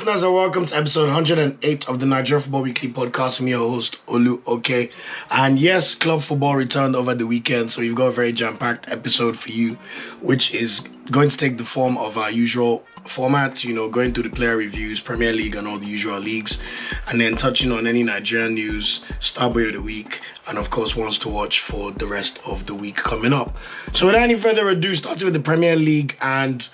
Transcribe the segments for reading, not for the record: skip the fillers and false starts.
listeners, and welcome to episode 108 of the Nigeria Football Weekly podcast. I'm your host, Oke. And yes, club football returned over the weekend, so we've got a very jam-packed episode for you, which is going to take the form of our usual format, going through the player reviews, Premier League and all the usual leagues, and then touching on any Nigerian news, Star Boy of the Week, and of course, ones to watch for the rest of the week coming up. So without any further ado, starting with the Premier League, and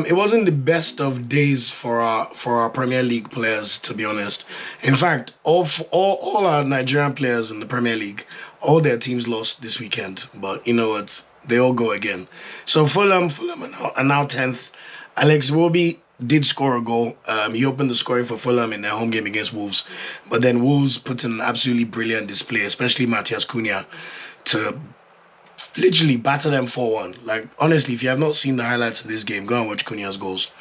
it wasn't the best of days for our Premier League players, to be honest. In fact, all our Nigerian players in the Premier League, all their teams lost this weekend, but you know what? They all go again. So Fulham are now 10th. Alex Iwobi did score a goal. He opened the scoring for Fulham in their home game against Wolves. But then Wolves put in an absolutely brilliant display, especially Matthias Cunha, to literally batter them 4-1. Like, honestly, if you have not seen the highlights of this game, go and watch Cunha's goals.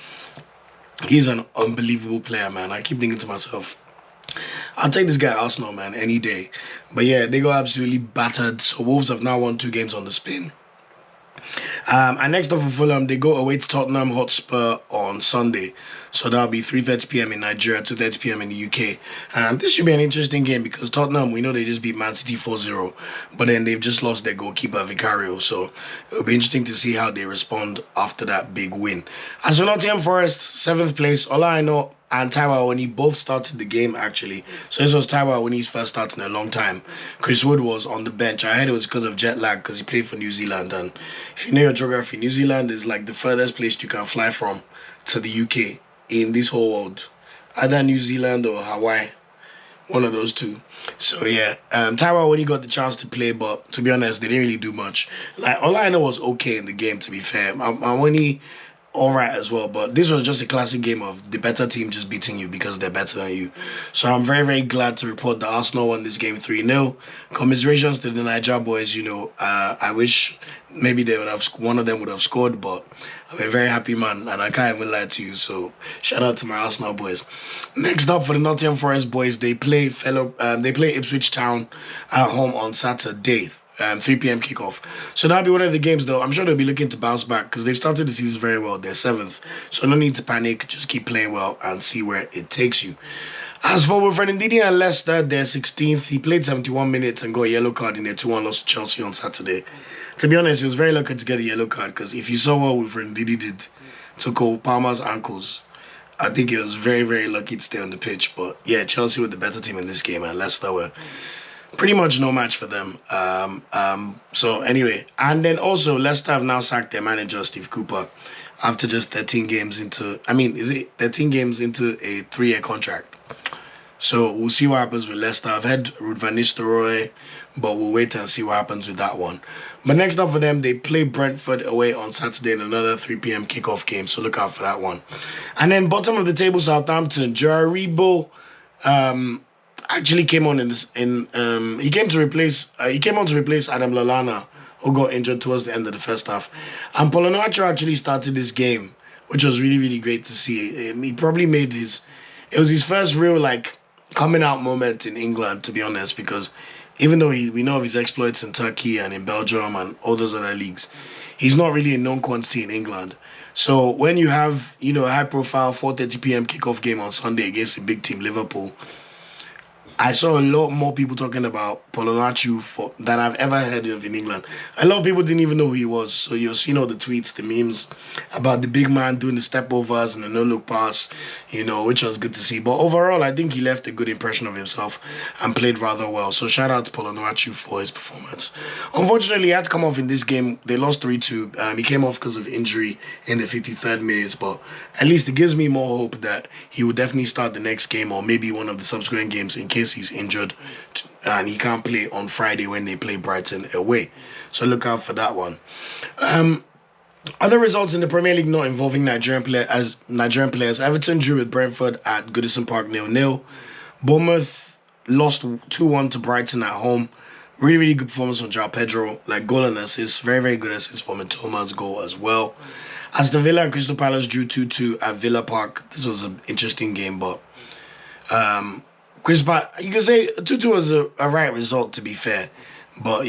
He's an unbelievable player, man. I keep thinking to myself, I'll take this guy Arsenal, man, any day. But yeah, they got absolutely battered. So Wolves have now won 2 games on the spin. And next up for Fulham, they go away to Tottenham Hotspur on Sunday. So that'll be 3:30 p.m. in Nigeria, 2:30 p.m. in the UK. And this should be an interesting game because Tottenham, we know they just beat Man City 4-0. But then they've just lost their goalkeeper, Vicario. So it'll be interesting to see how they respond after that big win. As for Nottingham Forest, 7th place, all I know, and Taiwo Awoniyi both started the game, actually. So this was Taiwo Awoniyi's first start in a long time. Chris Wood was on the bench. I heard it was because of jet lag because he played for New Zealand. And if you know your geography, New Zealand is like the furthest place you can fly from to the UK in this whole world. Either New Zealand or Hawaii. One of those two. So yeah, Taiwo Awoniyi got the chance to play, but to be honest, they didn't really do much. Like, all I know was okay in the game, to be fair. Awoniyi, all right as well, but this was just a classic game of the better team just beating you because they're better than you. So I'm very, very glad to report that Arsenal won this game 3-0. Commiserations to the Niger boys. I wish maybe one of them would have scored, but I'm a very happy man and I can't even lie to you. So shout out to my Arsenal boys. Next up for the Nottingham Forest boys, they play Ipswich Town at home on Saturday. 3 p.m. kickoff. So that'll be one of the games, though. I'm sure they'll be looking to bounce back because they've started the season very well. They're 7th. So no need to panic. Just keep playing well and see where it takes you. As for Wilfred Ndidi and Leicester, they're 16th. He played 71 minutes and got a yellow card in their 2-1 loss to Chelsea on Saturday. To be honest, he was very lucky to get a yellow card because if you saw what Wilfred Ndidi did to Cole Palmer's ankles, I think he was very, very lucky to stay on the pitch. But yeah, Chelsea were the better team in this game and Leicester were pretty much no match for them. So anyway, and then also Leicester have now sacked their manager Steve Cooper after just 13 games into a 3-year contract. So we'll see what happens with Leicester. I've had Ruud van Nistelrooy, but we'll wait and see what happens with that one. But next up for them, they play Brentford away on Saturday in another 3 p.m. kickoff game. So look out for that one. And then bottom of the table, Southampton, Aribo, actually came on he came on to replace Adam Lallana, who got injured towards the end of the first half. And Onuachu actually started this game, which was really, really great to see. He probably it was his first real coming out moment in England, to be honest, because even though we know of his exploits in Turkey and in Belgium and all those other leagues, he's not really a known quantity in England. So when you have, a high-profile 4:30 p.m. kickoff game on Sunday against a big team, Liverpool, I saw a lot more people talking about Onuachu than I've ever heard of in England. A lot of people didn't even know who he was. So you're seeing all the tweets, the memes about the big man doing the step-overs and the no-look pass, which was good to see. But overall, I think he left a good impression of himself and played rather well. So shout out to Onuachu for his performance. Unfortunately, he had to come off in this game. They lost 3-2. He came off because of injury in the 53rd minute. But at least it gives me more hope that he will definitely start the next game or maybe one of the subsequent games in case he's injured and he can't play on Friday when they play Brighton away. So look out for that one. Other results in the Premier League not involving Nigerian players. Everton drew with Brentford at Goodison Park 0-0. Bournemouth lost 2-1 to Brighton at home. Really, really good performance from João Pedro. Goal and assist. Very, very good assist for Mitoma's goal as well. Aston Villa and Crystal Palace drew 2-2 at Villa Park. This was an interesting game, but you can say 2-2 was a right result, to be fair. But,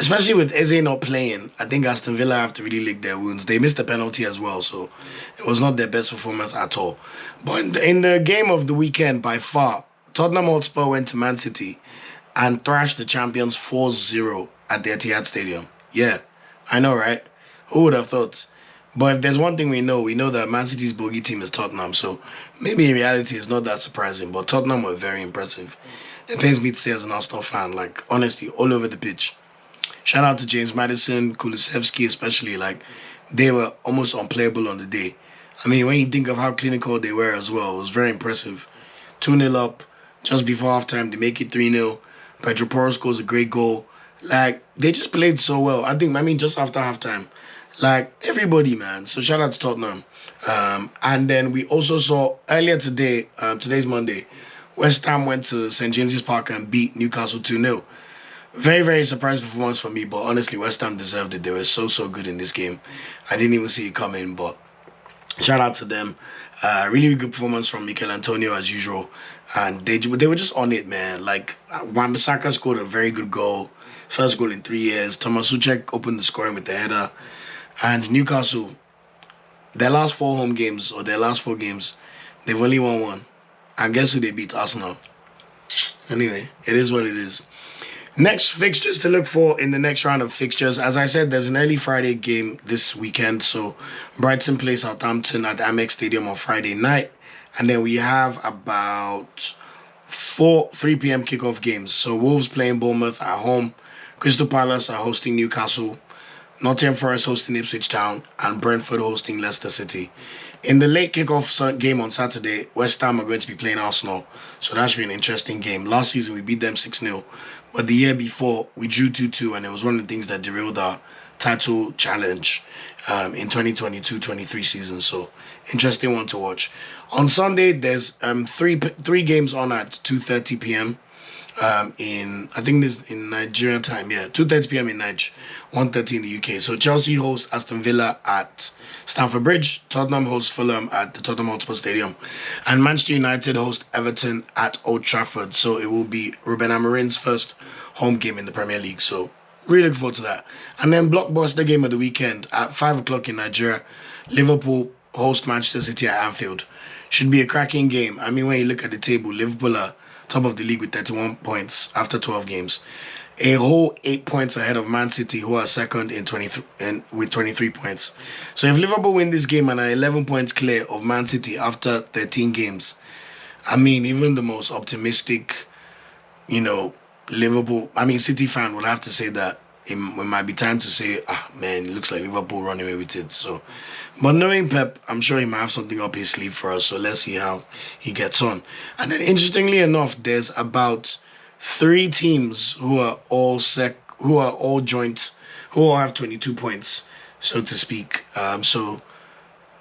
especially with Eze not playing, I think Aston Villa have to really lick their wounds. They missed the penalty as well, so it was not their best performance at all. But in the game of the weekend, by far, Tottenham Hotspur went to Man City and thrashed the champions 4-0 at the Etihad Stadium. Yeah, I know, right? Who would have thought? But if there's one thing we know that Man City's bogey team is Tottenham, so maybe in reality it's not that surprising, but Tottenham were very impressive. It pains me to say as an Arsenal fan, like, honestly, all over the pitch. Shout out to James Maddison, Kulusevski especially, like, they were almost unplayable on the day. I mean, when you think of how clinical they were as well, it was very impressive. 2-0 up, just before halftime, they make it 3-0. Pedro Porro scores a great goal. Like, they just played so well. I mean, just after halftime. Like, everybody, man. So, shout out to Tottenham. And then we also saw earlier today, today's Monday, West Ham went to St. James's Park and beat Newcastle 2-0. Very, very surprised performance for me, but honestly, West Ham deserved it. They were so, so good in this game. I didn't even see it coming, but shout out to them. Really good performance from Mikel Antonio as usual. And they were just on it, man. Like, Wan-Bissaka scored a very good goal. First goal in 3 years. Thomas Uche opened the scoring with the header. And Newcastle, their last 4 home games, or their last 4 games, they've only won 1. And guess who they beat? Arsenal. Anyway, it is what it is. Next fixtures to look for in the next round of fixtures. As I said, there's an early Friday game this weekend. So Brighton plays Southampton at the Amex Stadium on Friday night. And then we have about 3 p.m. kickoff games. So Wolves playing Bournemouth at home. Crystal Palace are hosting Newcastle. Nottingham Forest hosting Ipswich Town. And Brentford hosting Leicester City. In the late kickoff game on Saturday, West Ham are going to be playing Arsenal. So that should be an interesting game. Last season, we beat them 6-0. But the year before, we drew 2-2. And it was one of the things that derailed our title challenge in 2022-23 season. So, interesting one to watch. On Sunday, there's three games on at 2:30 p.m. I think this in Nigerian time, 2:30 p.m. in Nigeria, 1:30 in the UK. So Chelsea hosts Aston Villa at Stamford Bridge, Tottenham hosts Fulham at the Tottenham Hotspur Stadium, and Manchester United host Everton at Old Trafford. So it will be Ruben Amorim's first home game in the Premier League. So really looking forward to that. And then blockbuster game of the weekend at 5 o'clock in Nigeria, Liverpool host Manchester City at Anfield. Should be a cracking game. I mean, when you look at the table, Liverpool are top of the league with 31 points after 12 games. A whole 8 points ahead of Man City, who are second with 23 points. So if Liverpool win this game and are 11 points clear of Man City after 13 games, I mean, even the most optimistic, City fan would have to say that it might be time to say, man, it looks like Liverpool run away with it. So, but knowing Pep, I'm sure he might have something up his sleeve for us. So let's see how he gets on. And then, interestingly enough, there's about 3 teams who are all joint, who all have 22 points, so to speak. So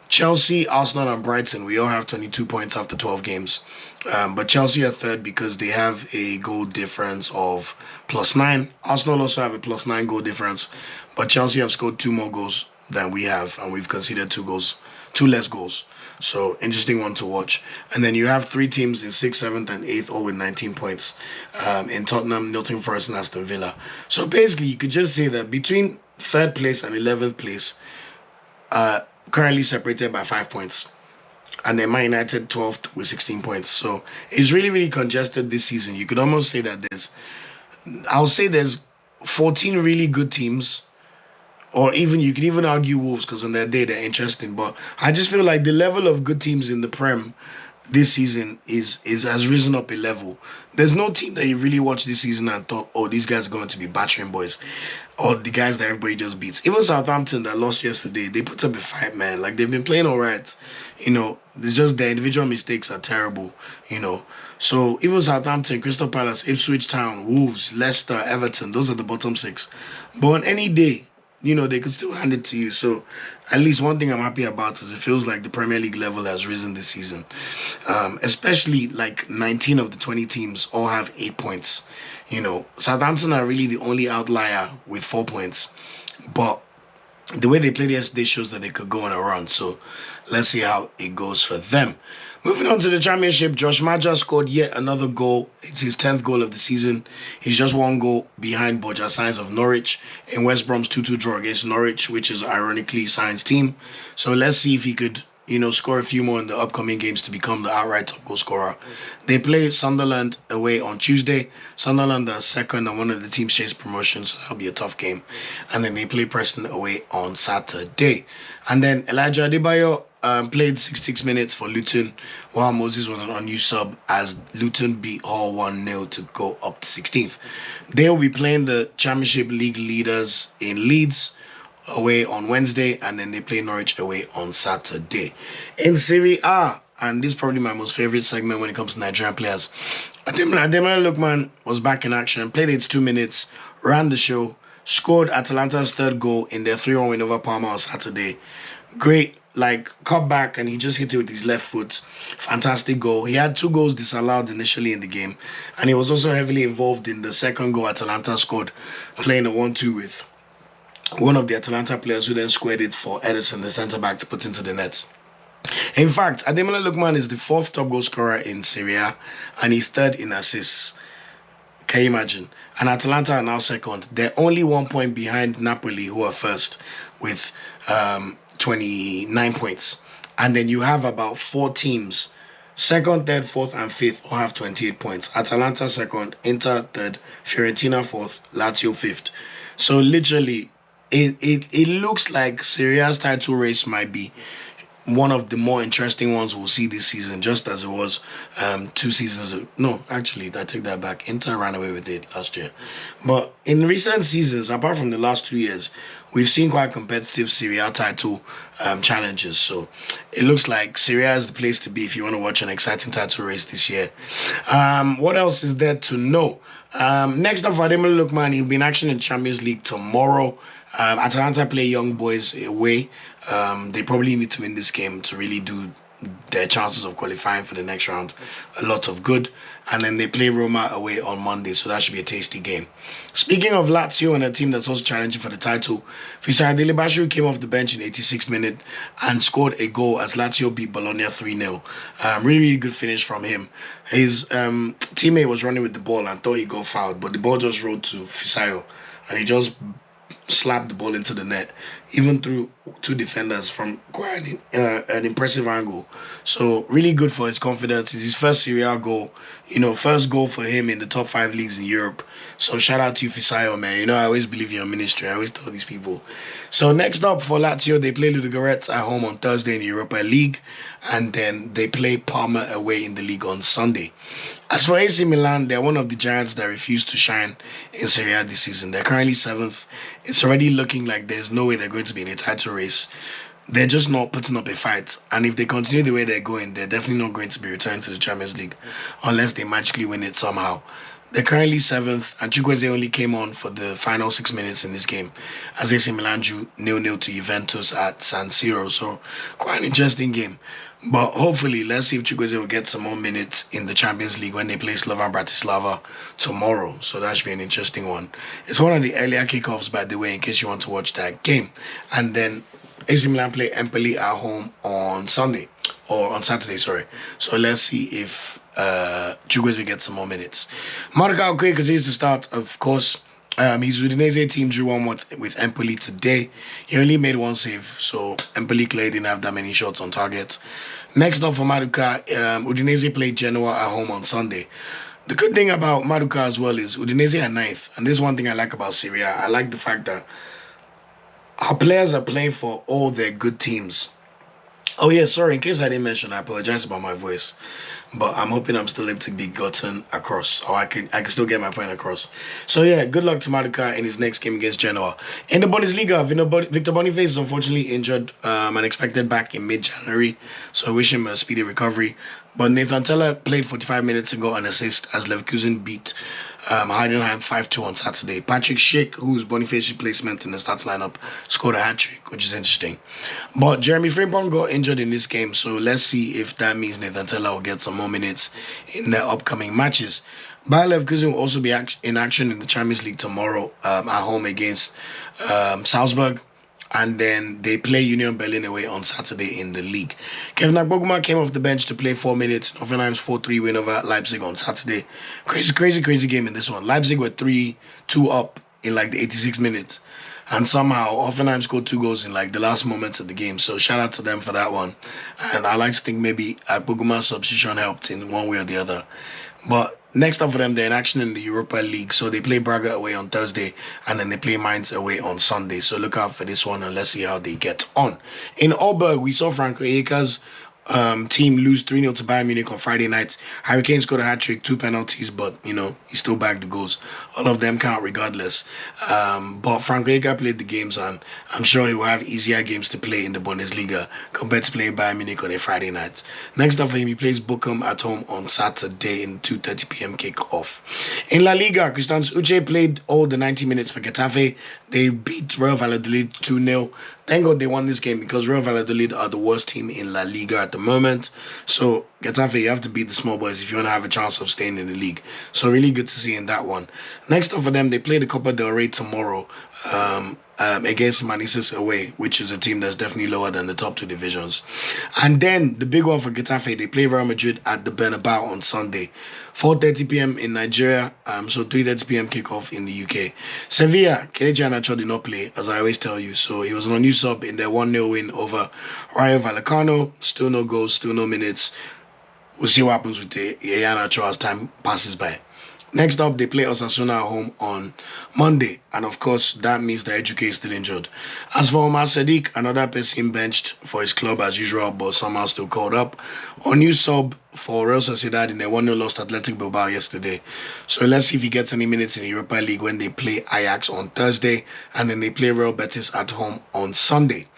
Chelsea, Arsenal, and Brighton, we all have 22 points after 12 games. But Chelsea are third because they have a goal difference of +9. Arsenal also have a +9 goal difference. But Chelsea have scored 2 more goals than we have. And we've conceded 2 less goals. So, interesting one to watch. And then you have 3 teams in 6th, 7th, and 8th, all with 19 points. In Tottenham, Nottingham Forest, and Aston Villa. So, basically, you could just say that between 3rd place and 11th place, currently separated by 5 points. And then Man United 12th with 16 points. So it's really, really congested this season. You could almost say that there's 14 really good teams. Or you could even argue Wolves, because on their day they're interesting. But I just feel like the level of good teams in the Prem this season has risen up a level. There's no team that you really watched this season and thought, oh, these guys are going to be battering boys. Or the guys that everybody just beats. Even Southampton that lost yesterday, they put up a fight, man. Like, they've been playing all right. It's just their individual mistakes are terrible, So even Southampton, Crystal Palace, Ipswich Town, Wolves, Leicester, Everton, those are the bottom 6. But on any day, they could still hand it to you. So at least one thing I'm happy about is it feels like the Premier League level has risen this season. Especially like 19 of the 20 teams all have 8 points. Southampton are really the only outlier with 4 points. But the way they played yesterday shows that they could go on a run. So let's see how it goes for them. Moving on to the championship, Josh Maja scored yet another goal. It's his 10th goal of the season. He's just one goal behind Boja Sainz of Norwich in West Brom's 2-2 draw against Norwich, which is ironically Sainz' team. So let's see if he could, score a few more in the upcoming games to become the outright top goal scorer. They play Sunderland away on Tuesday. Sunderland are second and one of the teams chase promotion, so that'll be a tough game. And then they play Preston away on Saturday. And then Elijah Adebayo played 66 minutes for Luton, while Moses was an unused sub as Luton beat Hull 1-0 to go up to 16th. They'll be playing the Championship League leaders in Leeds away on Wednesday, and then they play Norwich away on Saturday. In Serie A, and this is probably my most favorite segment when it comes to Nigerian players, Adebayo Lookman was back in action, played 82 minutes, ran the show, scored Atalanta's third goal in their 3-1 win over Parma on Saturday. Great, cut back, and he just hit it with his left foot. Fantastic goal. He had 2 goals disallowed initially in the game, and he was also heavily involved in the second goal Atalanta scored, playing a 1-2 with one of the Atalanta players who then squared it for Edison, the centre-back, to put into the net. In fact, Ademola Lookman is the 4th top goal scorer in Serie A, and he's 3rd in assists. Can you imagine? And Atalanta are now 2nd. They're only 1 point behind Napoli, who are 1st, with 29 points. And then you have about 4 teams, 2nd, 3rd, 4th, and 5th, all have 28 points. Atalanta 2nd, Inter 3rd, Fiorentina 4th, Lazio 5th. So literally, it looks like Serie A's title race might be one of the more interesting ones we'll see this season, just as it was 2 seasons ago. No, actually, I take that back. Inter ran away with it last year. But in recent seasons, apart from the last 2 years, we've seen quite competitive Serie A title challenges. So it looks like Serie A is the place to be if you want to watch an exciting title race this year. What else is there to know? Next up, Ademola Lookman, he'll be in action in Champions League tomorrow. Atalanta play Young Boys away. They probably need to win this game to really do their chances of qualifying for the next round a lot of good. And then they play Roma away on Monday, so that should be a tasty game. Speaking of Lazio and a team that's also challenging for the title, Fisayo Dele-Bashiru came off the bench in 86th minute and scored a goal as Lazio beat Bologna 3-0. Really good finish from him. His teammate was running with the ball and thought he got fouled, but the ball just rolled to Fisayo and he just slapped the ball into the net, even through 2 defenders from quite an impressive angle. So really good for his confidence. It's his first Serie A goal, first goal for him in the top 5 leagues in Europe. So shout out to you, Fisayo, man. I always believe in your ministry. I always tell these people. So next up for Lazio, they play Ludogorets at home on Thursday in the Europa League, and then they play Parma away in the league on Sunday. As for AC Milan, they're one of the giants that refuse to shine in Serie A this season. They're currently 7th. It's already looking like there's no way they're going to be in a title race. They're just not putting up a fight. And if they continue the way they're going, they're definitely not going to be returning to the Champions League unless they magically win it somehow. They're currently 7th, and Chukwueze only came on for the final 6 minutes in this game as AC Milan drew 0-0 to Juventus at San Siro. So quite an interesting game. But hopefully, let's see if Chukwueze will get some more minutes in the Champions League when they play Slovan Bratislava tomorrow. So that should be an interesting one. It's one of the earlier kickoffs, by the way, in case you want to watch that game. And then AC Milan play Empoli at home on Saturday. So let's see if Chukwueze gets some more minutes. Okoye continues to start, of course. His Udinese team drew 1-1 with Empoli today. He only made 1 save, so Empoli clearly didn't have that many shots on target. Next up for Maduka, Udinese played Genoa at home on Sunday. The good thing about Maduka as well is Udinese are 9th, and this is one thing I like about Serie A. I like the fact that our players are playing for all their good teams. Oh yeah, sorry, in case I didn't mention, I apologize about my voice. But I'm hoping I'm still able to be gotten across, or I can still get my point across. So yeah, good luck to Maduka in his next game against Genoa. In the Bundesliga, Victor Boniface is unfortunately injured and expected back in mid-January, so I wish him a speedy recovery. But Nathan Tella played 45 minutes and got an assist as Leverkusen beat Heidenheim 5-2 on Saturday. Patrick Schick, who's Boniface's replacement in the starting lineup, scored a hat-trick, which is interesting. But Jeremy Frimpong got injured in this game, so let's see if that means Nathan Tella will get some more minutes in their upcoming matches. Bayer Leverkusen will also be in action in the Champions League tomorrow at home against Salzburg. and then they play Union Berlin away on Saturday in the league. Kevin Akpoguma came off the bench to play 4 minutes. Hoffenheim's 4-3 win over Leipzig on Saturday. Crazy game in this one. Leipzig were 3-2 up in like the 86 minutes. And somehow Hoffenheim scored 2 goals in like the last moments of the game. So shout out to them for that one. And I like to think maybe Akpoguma's substitution helped in one way or the other. But next up for them, they're in action in the Europa League. So they play Braga away on Thursday, and then they play Mainz away on Sunday. So look out for this one, and let's see how they get on. In Oberg, we saw Frank Onyeka's team lose 3-0 to Bayern Munich on Friday night. Harry Kane scored a hat-trick, 2 penalties, but, you know, he still bagged the goals. All of them count regardless. But Frank Onyeka played the games, and I'm sure he will have easier games to play in the Bundesliga compared to playing Bayern Munich on a Friday night. Next up for him, he plays Bochum at home on Saturday in 2:30 p.m. kick-off. In La Liga, Cristiano's Uche played all the 90 minutes for Getafe. They beat Real Valladolid 2-0. Thank God they won this game because Real Valladolid are the worst team in La Liga at the moment. So, Getafe, you have to beat the small boys if you want to have a chance of staying in the league. So, really good to see in that one. Next up for them, they play the Copa del Rey tomorrow against Manises away, which is a team that's definitely lower than the top 2 divisions. And then, the big one for Getafe, they play Real Madrid at the Bernabeu on Sunday. 4:30 p.m. in Nigeria, so 3:30 p.m. kickoff in the UK. Sevilla, Iheanacho did not play, as I always tell you. So he was an unused sub in their 1-0 win over Rayo Vallecano. Still no goals, still no minutes. We'll see what happens with Iheanacho as time passes by. Next up, they play Osasuna at home on Monday. And of course, that means that Ejuke is still injured. As for Umar Sadiq, another person benched for his club as usual, but somehow still called up. A new sub for Real Sociedad in their 1-0 loss to Athletic Bilbao yesterday. So let's see if he gets any minutes in the Europa League when they play Ajax on Thursday. And then they play Real Betis at home on Sunday.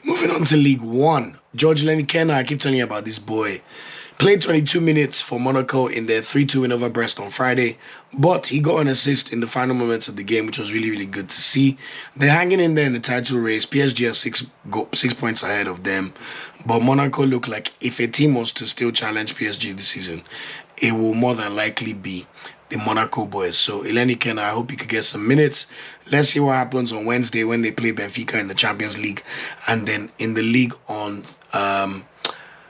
Moving on to League 1. George Ilenikhena, I keep telling you about this boy. Played 22 minutes for Monaco in their 3-2 win over Brest on Friday, but he got an assist in the final moments of the game, which was really good to see. They're hanging in there in the title race. PSG are 6 points ahead of them, but Monaco look like if a team was to still challenge PSG this season, it will more than likely be the Monaco boys. So Ilenikhena, I hope you could get some minutes. Let's see what happens on Wednesday when they play Benfica in the Champions League, and then in the league on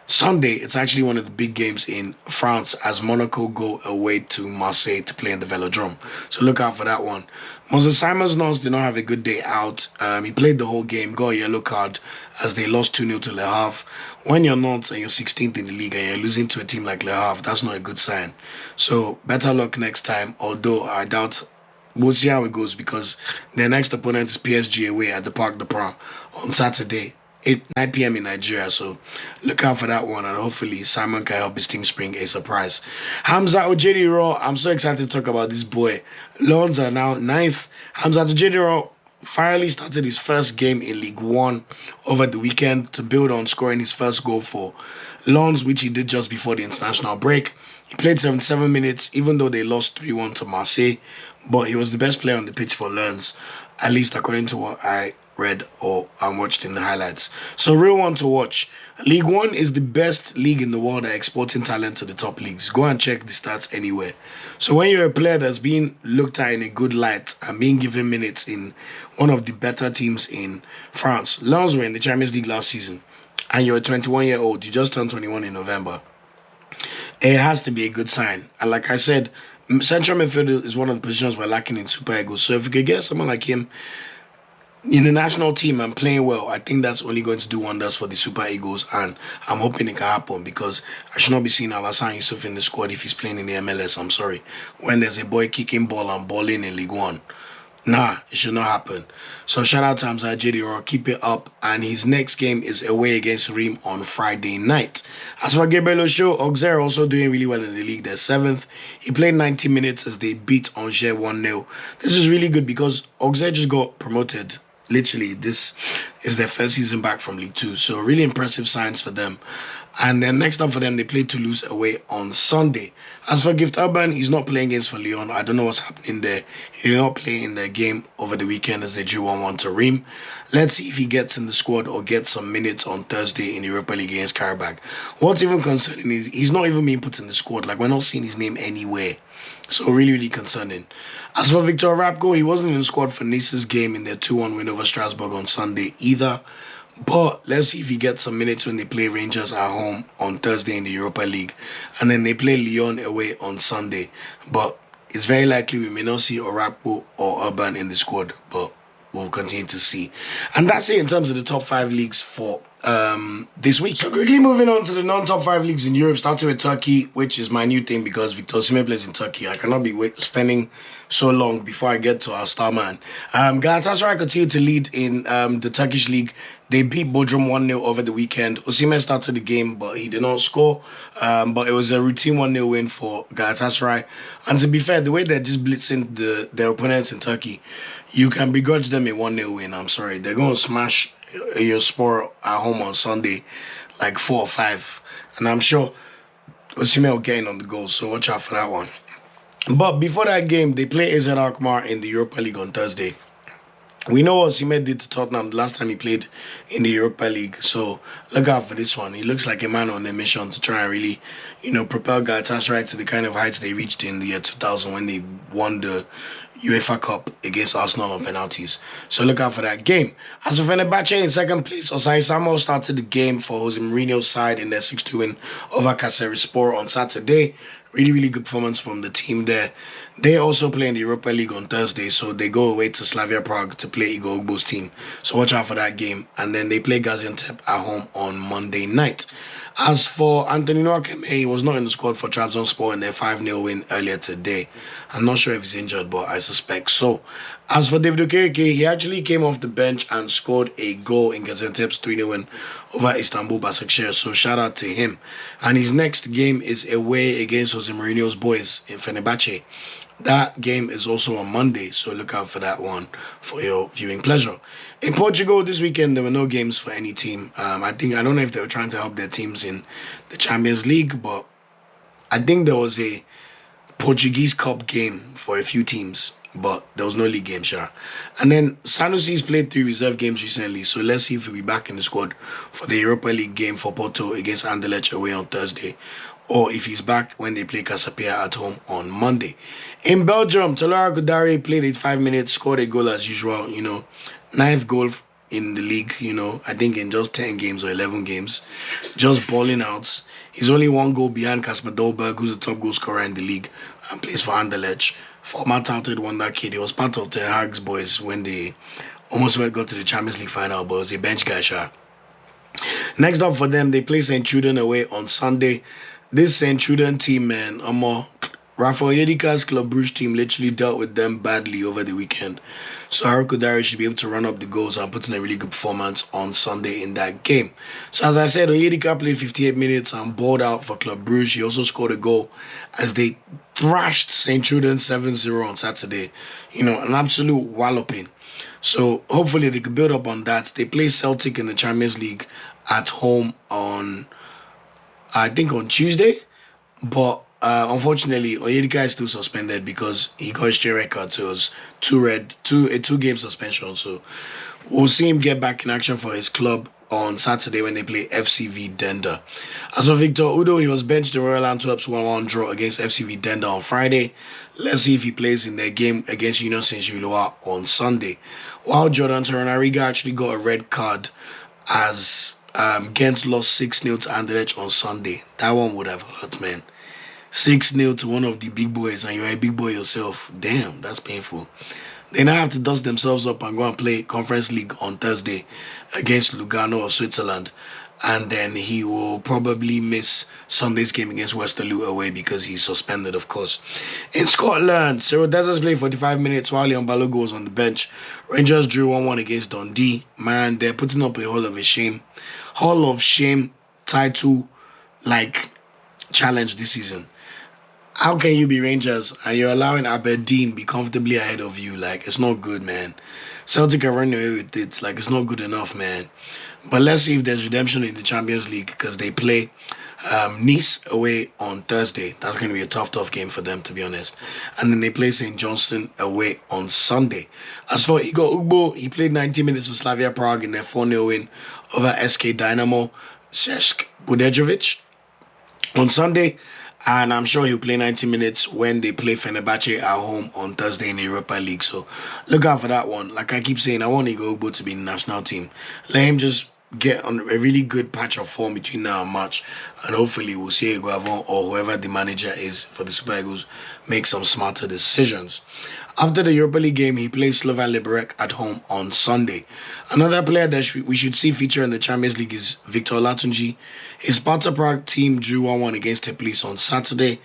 Sunday, it's actually one of the big games in France as Monaco go away to Marseille to play in the Velodrome. So look out for that one. Osayi-Samuel did not have a good day out. He played the whole game, got a yellow card as they lost 2-0 to Le Havre. When you're not and you're 16th in the league and you're losing to a team like Le Havre, that's not a good sign. So better luck next time, although I doubt. We'll see how it goes because their next opponent is PSG away at the Parc des Princes on Saturday. 9 p.m. in Nigeria, so look out for that one, and hopefully Simon can help his team spring a surprise. Hamza Ojedi, I'm so excited to talk about this boy. Lons are now 9th. Hamza Ojedi finally started his first game in League 1 over the weekend to build on scoring his first goal for Lons, which he did just before the international break. He played 77 minutes, even though they lost 3-1 to Marseille, but he was the best player on the pitch for Lens, at least according to what I read or watched in the highlights. So real one to watch. League 1 is the best league in the world at exporting talent to the top leagues. Go and check the stats anywhere. So when you're a player that's being looked at in a good light and being given minutes in one of the better teams in France, Lens were in the Champions League last season, and you're a 21-year-old, you just turned 21 in November, it has to be a good sign. And like I said, central midfield is one of the positions we're lacking in Super Eagles. So if we could get someone like him in the national team and playing well, I think that's only going to do wonders for the Super Eagles, and I'm hoping it can happen because I should not be seeing Alassane Yusuf in the squad if he's playing in the MLS. I'm sorry. When there's a boy kicking ball and balling in League 1, nah, it should not happen. So shout out to Hamza Ojedi, keep it up, and his next game is away against Reims on Friday night. As for Gabriel Osho, Auxerre also doing really well in the league. They're 7th. He played 90 minutes as they beat Angers 1-0. This is really good because Auxerre just got promoted. Literally, this is their first season back from League 2. So really impressive signs for them. And then next up for them, they play Toulouse away on Sunday. As for Gift Urban, he's not playing against for Lyon. I don't know what's happening there. He did not play in the game over the weekend as they drew 1-1 to Reims. Let's see if he gets in the squad or gets some minutes on Thursday in the Europa League against Karabakh. What's even concerning is he's not even being put in the squad. Like, we're not seeing his name anywhere. So really, really concerning. As for Victor Rapko, he wasn't in the squad for Nice's game in their 2-1 win over Strasbourg on Sunday either. But let's see if he gets some minutes when they play Rangers at home on Thursday in the Europa League. And then they play Lyon away on Sunday. But it's very likely we may not see Rapko or Orban in the squad. But we'll continue to see. And that's it in terms of the top 5 leagues for this week. So quickly moving on to the non-top 5 leagues in Europe, starting with Turkey, which is my new thing because Victor Osimhen plays in Turkey. I cannot be spending so long before I get to our star man. Galatasaray continue to lead in the Turkish league. They beat Bodrum 1-0 over the weekend. Osimhen started the game, but he did not score. But it was a routine 1-0 win for Galatasaray. And to be fair, the way they're just blitzing their opponents in Turkey, you can begrudge them a 1-0 win. I'm sorry. They're going to smash your sport at home on Sunday, like 4 or 5. And I'm sure Osimhen will get in on the goal, so watch out for that one. But before that game, they play AZ Alkmaar in the Europa League on Thursday. We know what Osimhen did to Tottenham the last time he played in the Europa League. So look out for this one. He looks like a man on a mission to try and really, propel Galatasaray to the kind of heights they reached in the year 2000 when they won the UEFA Cup against Arsenal on penalties. So look out for that game. As for Fenerbahce in second place, Osayi-Samuel started the game for Jose Mourinho's side in their 6-2 win over Kayserispor on Saturday. Really, really good performance from the team there. They also play in the Europa League on Thursday, so they go away to Slavia Prague to play Igor Ugbo's team. So watch out for that game. And then they play Gaziantep at home on Monday night. As for Anthony Nwakaeme, he was not in the squad for Trabzonspor in their 5-0 win earlier today. I'm not sure if he's injured, but I suspect so. As for David Okereke, he actually came off the bench and scored a goal in Gaziantep's 3-0 win over Istanbul Başakşehir, so shout out to him. And his next game is away against Jose Mourinho's boys in Fenerbahce. That game is also on Monday, so look out for that one for your viewing pleasure. In Portugal this weekend, there were no games for any team. I don't know if they were trying to help their teams in the Champions League, but I think there was a Portuguese Cup game for a few teams, but there was no league game, sure. And then Sanusi's played 3 reserve games recently, so let's see if he'll be back in the squad for the Europa League game for Porto against Anderlecht away on Thursday, or if he's back when they play Casapia at home on Monday. In Belgium, Tella Godare played 85 minutes, scored a goal as usual, 9th goal in the league, I think in just 10 games or 11 games, just balling out. He's only 1 goal behind Kasper Dolberg, who's the top goal scorer in the league and plays for Anderlecht. Former touted wonder kid. He was part of Ten Hag's boys when they almost got to the Champions League final, but was a bench guy, sure. Next up for them, they play St. Truden away on Sunday. This St. Truden team, man, Rafael Onyedika's Club Brugge team literally dealt with them badly over the weekend. So Haruko Dari should be able to run up the goals and put in a really good performance on Sunday in that game. So as I said, Onyedika played 58 minutes and balled out for Club Brugge. He also scored a goal as they thrashed St. Truden 7-0 on Saturday. An absolute walloping. So hopefully they could build up on that. They play Celtic in the Champions League at home on, I think, on Tuesday. But unfortunately, Onyedika is still suspended because he got his straight record, so it was a 2-game suspension. So we'll see him get back in action for his club on Saturday when they play FCV Denda. As for Victor Udo, he was benched in Royal Antwerp's 1-1 draw against FCV Denda on Friday. Let's see if he plays in their game against Union Saint-Gilloise on Sunday. While Jordan Torunariga actually got a red card as Ghent lost 6-0 to Anderlecht on Sunday. That one would have hurt, man. 6-0 to one of the big boys, and you're a big boy yourself. Damn, that's painful. They now have to dust themselves up and go and play Conference League on Thursday against Lugano of Switzerland. And then he will probably miss Sunday's game against Westerlo away because he's suspended, of course. In Scotland, Cyril Dessers played 45 minutes while Leon Balogun was on the bench. Rangers drew 1-1 against Dundee. Man, they're putting up a Hall of Shame title, challenge this season. How can you be Rangers and you're allowing Aberdeen be comfortably ahead of you? It's not good, man. Celtic are running away with it. It's not good enough, man. But let's see if there's redemption in the Champions League because they play Nice away on Thursday. That's going to be a tough game for them, to be honest. And then they play St. Johnston away on Sunday. As for Igor Ugbo, he played 90 minutes for Slavia Prague in their 4-0 win over SK Dynamo Shesk Budejovic on Sunday. And I'm sure he'll play 90 minutes when they play Fenerbahce at home on Thursday in the Europa League. So look out for that one. Like I keep saying, I want Igor Ugbo to be in the national team. Let him just get on a really good patch of form between now and March, and hopefully we'll see Guavon or whoever the manager is for the Super Eagles make some smarter decisions. After the Europa League game, he plays Slovan Liberec at home on Sunday. Another player that we should see feature in the Champions League is Victor Latunji. His Sparta Prague team drew 1-1 against Teplice on Saturday.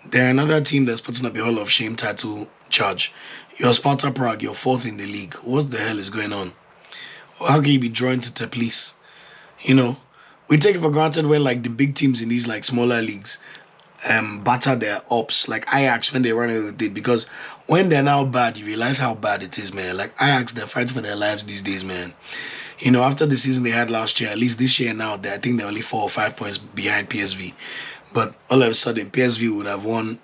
They're another team that's putting up a Hall of Shame title charge. You're Sparta Prague, you're 4th in the league. What the hell is going on? How can you be drawn to Teplice? You know, we take it for granted when like the big teams in these like smaller leagues batter their ups, like Ajax when they run away with it, because when they're now bad, you realize how bad it is, man. Like Ajax, they're fighting for their lives these days, man. You know, after the season they had last year, at least this year now, I think they're only 4 or 5 points behind PSV. But all of a sudden, PSV would have won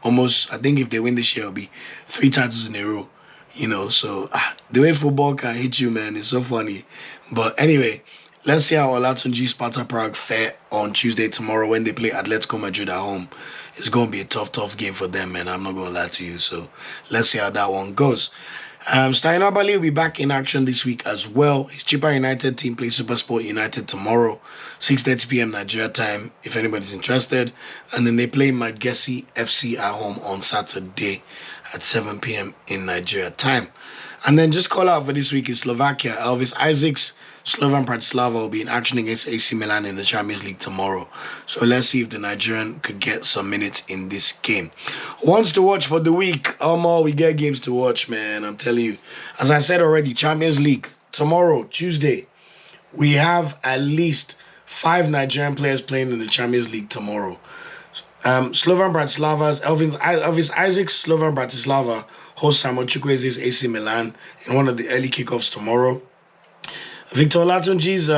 almost, I think if they win this year, it'll be 3 titles in a row. You know, so the way football can hit you, man, is so funny. But anyway, let's see how Olatunji Sparta Prague fare on Tuesday tomorrow when they play Atletico Madrid at home. It's going to be a tough game for them, man. I'm not going to lie to you. So let's see how that one goes. Steiner Bali will be back in action this week as well. His Chippa United team plays Supersport United tomorrow, 6:30 p.m. Nigeria time, if anybody's interested. And then they play Magesi FC at home on Saturday at 7 p.m. in Nigeria time. And then just call out for this week in Slovakia. Elvis Isaacs, Slovan Bratislava will be in action against AC Milan in the Champions League tomorrow. So let's see if the Nigerian could get some minutes in this game. Ones to watch for the week. We get games to watch, man. I'm telling you. As I said already, Champions League tomorrow, Tuesday. We have at least 5 Nigerian players playing in the Champions League tomorrow. Slovan Bratislava's Elvis Isaacs, Slovan Bratislava hosts Samuel Chukwueze's AC Milan in one of the early kickoffs tomorrow. Victor Latunji's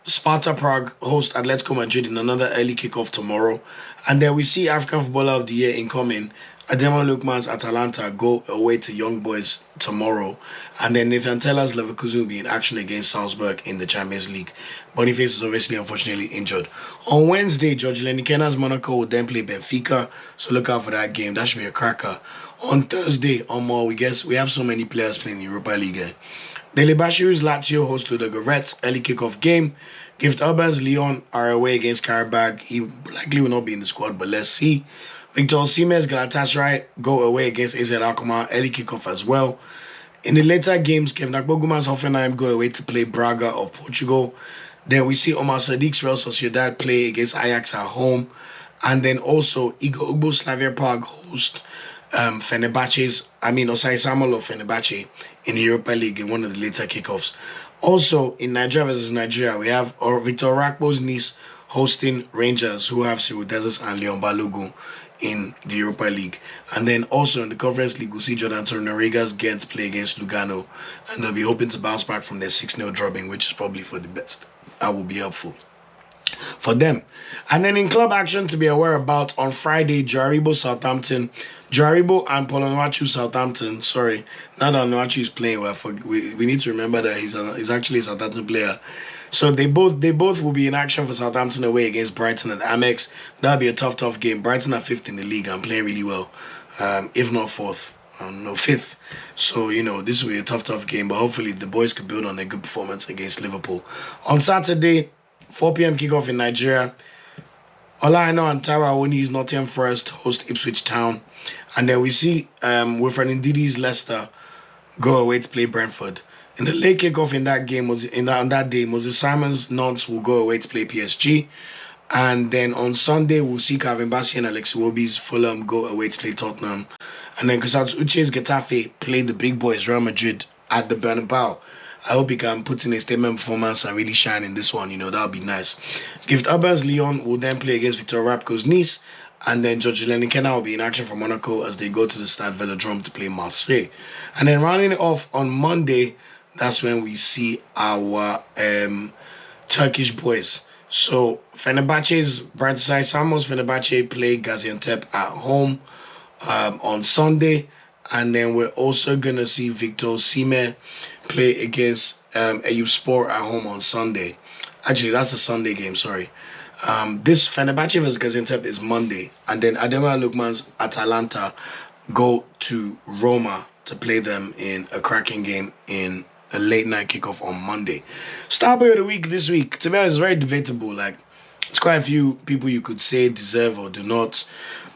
Sparta Prague host Atletico Madrid in another early kickoff tomorrow. And then we see African Footballer of the Year incoming. Adebayo Lukman's Atalanta go away to Young Boys tomorrow. And then Nathan Tella's Leverkusen will be in action against Salzburg in the Champions League. Boniface is obviously unfortunately injured. On Wednesday, Ilenikhena's Monaco will then play Benfica. So look out for that game. That should be a cracker. On Thursday, we have so many players playing the Europa League. Delibashiru's Lazio host Ludogorets early kickoff game. Gift Urban's Lyon are away against Karabag. He likely will not be in the squad, but let's see. Victor Osimhen's Galatasaray go away against AZ Alkmaar early kickoff as well. In the later games, Akpoguma's Hoffenheim go away to play Braga of Portugal. Then we see Omar Sadiq's Real Sociedad play against Ajax at home. And then also Igor Ugbo Slavia Prague host Osayi-Samuel of Fenerbahce in the Europa League in one of the later kickoffs. Also, in Nigeria versus Nigeria, we have Victor Rakpo's Nice hosting Rangers, who have Cyril Dezes and Leon Balogun in the Europa League. And then also in the Conference League, we'll see Jordan Torreira's Ghent play against Lugano, and they'll be hoping to bounce back from their 6-0 drubbing, which is probably for the best. That will be helpful for them. And then in club action to be aware about, on Friday, Aribo and Onuachu Southampton. Sorry, now that Onuachu is playing well, we need to remember that he's actually a Southampton player. So they both will be in action for Southampton away against Brighton at Amex. That'll be a tough game. Brighton are 5th in the league and playing really well, if not 4th. 5th. So, this will be a tough game, but hopefully the boys could build on a good performance against Liverpool. On Saturday, 4 p.m. kickoff in Nigeria, Aina and Tara Oni's Nottingham Forest host Ipswich Town. And then we see Wilfred Ndidi's Leicester go away to play Brentford. In the late kickoff in that game, on that day, Moses Simon's Nantes will go away to play PSG. And then on Sunday, we'll see Calvin Bassey and Alex Iwobi's Fulham go away to play Tottenham. And then Uche's Getafe play the big boys Real Madrid at the Bernabeu. I hope he can put in a statement performance and really shine in this one. That would be nice. Gift Urban's Lyon will then play against Victor Rapko's Nice. And then Ilenikhena will be in action for Monaco as they go to the Stade Velodrome to play Marseille. And then rounding it off on Monday, that's when we see our Turkish boys. So Fenerbahce's Osayi-Samuel's Fenerbahce play Gaziantep at home on Sunday, and then we're also gonna see Victor Osimhen play against Eyüpspor at home on Sunday. Actually, that's a Sunday game. Sorry. This Fenerbahce vs Gaziantep is Monday, and then Adebayo Lookman's Atalanta go to Roma to play them in a cracking game in a late night kickoff on Monday. Star player of the week this week, to be honest, it's very debatable. Like, it's quite a few people you could say deserve or do not.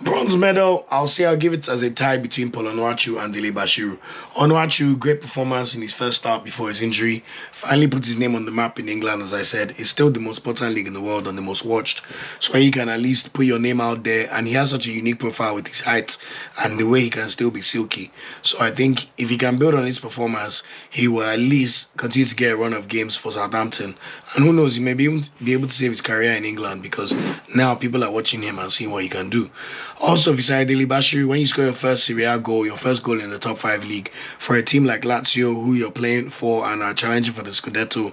Bronze medal, I'll give it as a tie between Onuachu and Dele Bashiru. Onuachu, great performance in his first start before his injury. Finally put his name on the map in England, as I said. It's still the most important league in the world and the most watched. So he can at least put your name out there. And he has such a unique profile with his height and the way he can still be silky. So I think if he can build on his performance, he will at least continue to get a run of games for Southampton. And who knows, he may be able to save his career in England, because now people are watching him and seeing what he can do. Also, beside Dele Bashiru, when you score your first Serie A goal, your first goal in the top 5 league, for a team like Lazio, who you're playing for and are challenging for the Scudetto,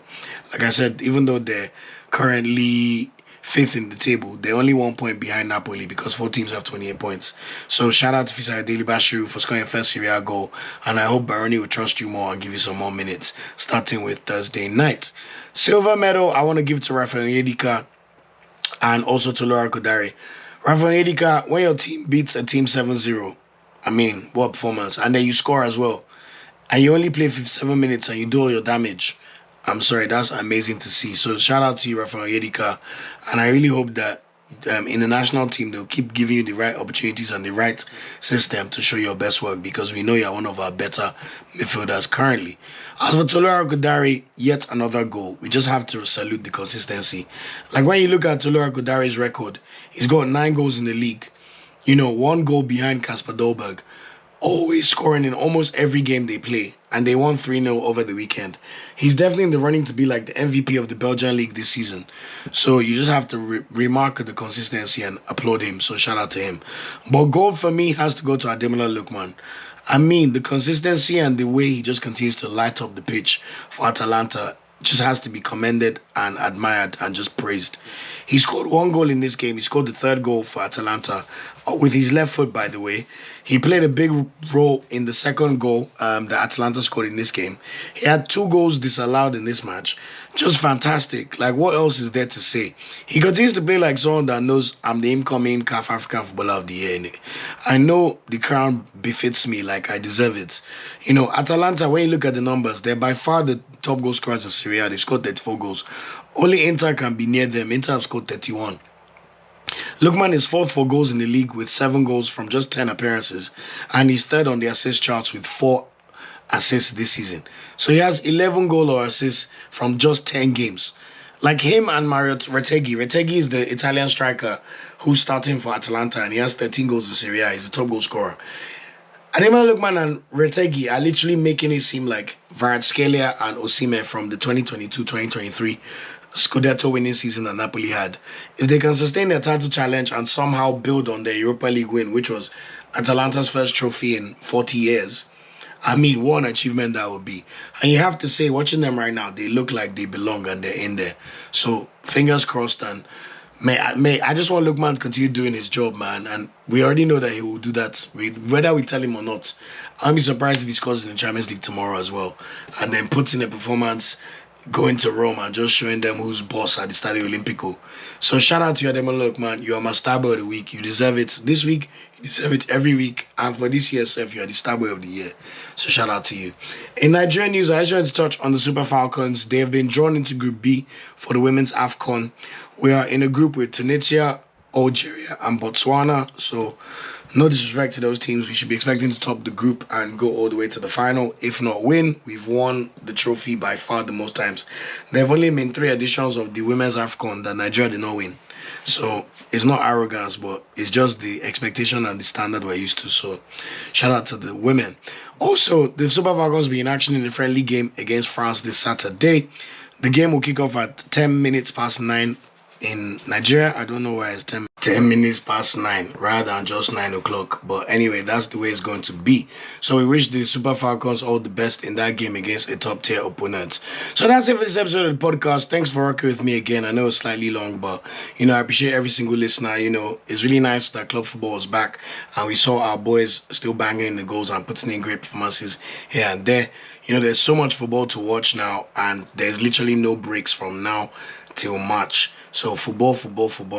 like I said, even though they're currently 5th in the table, they're only 1 point behind Napoli because 4 teams have 28 points. So shout out to Fisai Dele Bashiru for scoring your first Serie A goal, and I hope Baroni will trust you more and give you some more minutes, starting with Thursday night. Silver medal, I want to give it to Rafael Onyedika and also to Laura Kodari. Rafael Onyedika, when your team beats a team 7-0, I mean, what performance. And then you score as well. And you only play 57 minutes and you do all your damage. I'm sorry, that's amazing to see. So shout out to you, Rafael Onyedika. And I really hope that in the national team, they'll keep giving you the right opportunities and the right system to show your best work, because we know you're one of our better midfielders currently. As for Tolura Kodari, yet another goal. We just have to salute the consistency. Like, when you look at Tolura Kodari's record, he's got 9 goals in the league. 1 goal behind Kasper Dolberg. Always scoring in almost every game they play, and they won 3-0 over the weekend. He's definitely in the running to be like the MVP of the Belgian League this season. So you just have to remark the consistency and applaud him. So shout out to him. But goal for me has to go to Ademola Lookman. I mean, the consistency and the way he just continues to light up the pitch for Atalanta just has to be commended and admired and just praised. He scored 1 goal in this game. He scored the 3rd goal for Atalanta with his left foot, by the way. He played a big role in the 2nd goal that Atalanta scored in this game. He had 2 goals disallowed in this match. Just fantastic. Like, what else is there to say? He continues to play like someone that knows I'm the incoming CAF African Footballer of the Year. Innit? I know the crown befits me, like I deserve it. Atalanta, when you look at the numbers, they're by far the top goal scorers in Serie A. They've scored 34 goals. Only Inter can be near them. Inter have scored 31. Lookman is 4th for goals in the league with 7 goals from just 10 appearances, and he's 3rd on the assist charts with 4 assists this season. So he has 11 goal or assists from just 10 games. Like him and Mario Retegui. Retegui is the Italian striker who's starting for Atalanta, and he has 13 goals in Serie A. He's the top goal scorer. Ademola Lookman and Retegui are literally making it seem like Kvaratskhelia and Osimhen from the 2022-2023 Scudetto winning season that Napoli had. If they can sustain their title challenge and somehow build on their Europa League win, which was Atalanta's first trophy in 40 years, I mean, what an achievement that would be. And you have to say, watching them right now, they look like they belong and they're in there. So fingers crossed, and I just want Lookman to continue doing his job, man. And we already know that he will do that, whether we tell him or not. I'll be surprised if he scores in the Champions League tomorrow as well, and then puts in a performance going to Rome and just showing them who's boss at the Stadio Olimpico. So shout out to you, Ademola Lookman. You are my star boy of the week. You deserve it this week. You deserve it every week. And for this year, Seth, you are the star boy of the year. So shout out to you. In Nigerian news, I just wanted to touch on the Super Falcons. They have been drawn into Group B for the Women's AFCON. We are in a group with Tunisia, Algeria, and Botswana. So no disrespect to those teams. We should be expecting to top the group and go all the way to the final. If not win, we've won the trophy by far the most times. There have only been 3 editions of the Women's AFCON that Nigeria did not win. So it's not arrogance, but it's just the expectation and the standard we're used to. So shout out to the women. Also, the Super Falcons will be in action in a friendly game against France this Saturday. The game will kick off at 10 minutes past 9 in Nigeria, I don't know why it's 10 minutes past 9 rather than just 9 o'clock. But anyway, that's the way it's going to be. So we wish the Super Falcons all the best in that game against a top tier opponent. So that's it for this episode of the podcast. Thanks for working with me again. I know it's slightly long, but I appreciate every single listener. It's really nice that club football is back and we saw our boys still banging in the goals and putting in great performances here and there. There's so much football to watch now, and there's literally no breaks from now till March. So football.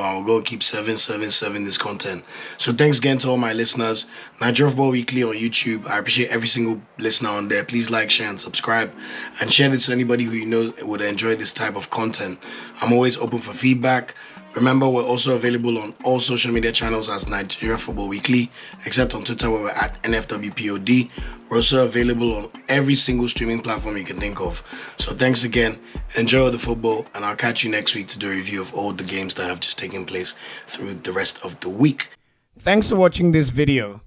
I'll go keep serving this content. So thanks again to all my listeners. Nigeria Football Weekly on YouTube. I appreciate every single listener on there. Please like, share, and subscribe, and share this to anybody who you know would enjoy this type of content. I'm always open for feedback. Remember, we're also available on all social media channels as Nigeria Football Weekly, except on Twitter where we're at NFWPOD. We're also available on every single streaming platform you can think of. So thanks again, enjoy all the football, and I'll catch you next week to do a review of all the games that have just taken place through the rest of the week. Thanks for watching this video.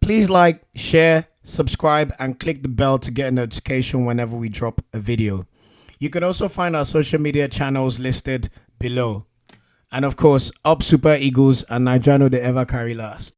Please like, share, subscribe, and click the bell to get a notification whenever we drop a video. You can also find our social media channels listed below. And of course, up Super Eagles and Nigeria know they ever carry last.